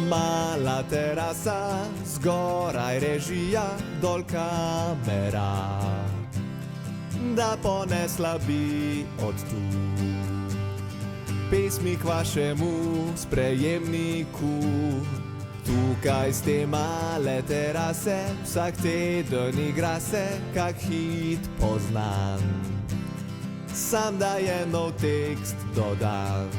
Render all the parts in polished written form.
Mala terasa, zgoraj režija, dol kamera, da ponesla bi od tu pesmi k vašemu sprejemniku. Tukaj z te male terase vsak teden igra se kak hit poznan, sam da je nov tekst dodan,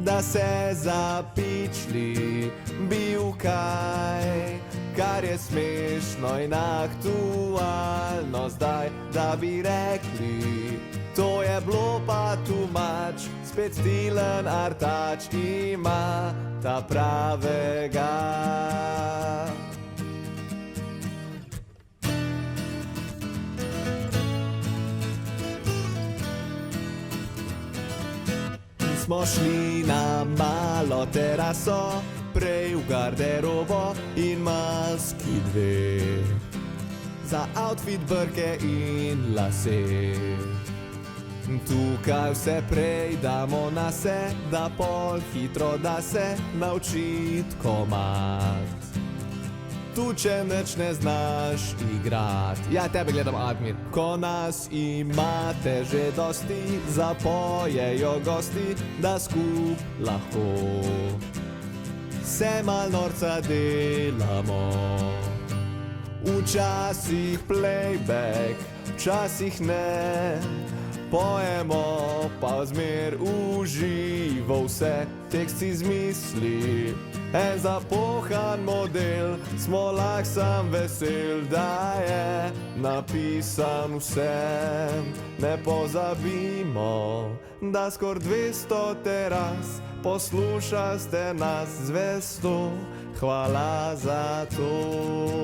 da se zapičli bil kaj, kar je smešno in aktualno zdaj, da bi rekli, to je bilo pa too much, spet Tilen Artač ima ta pravega. Smo šli na malo teraso, prej v garderobo in maski dve, za outfit, brke in lase. Tukaj vse prej damo na se, da pol hitro da se naučit komad. Tu če nič ne znaš igrat, ja tebe gledam Admir, ko nas imate že dosti, zapojejo gosti, da skup lahko se mal norca delamo. Včasih playback, včasih ne, pojemo pa zmer uživo vse, tekst si zmisli en zapohan model, smo lahko sam vesel, da je napisan vsem. Ne pozabimo, da skor 200 teras poslušaste nas zvesto, hvala za to.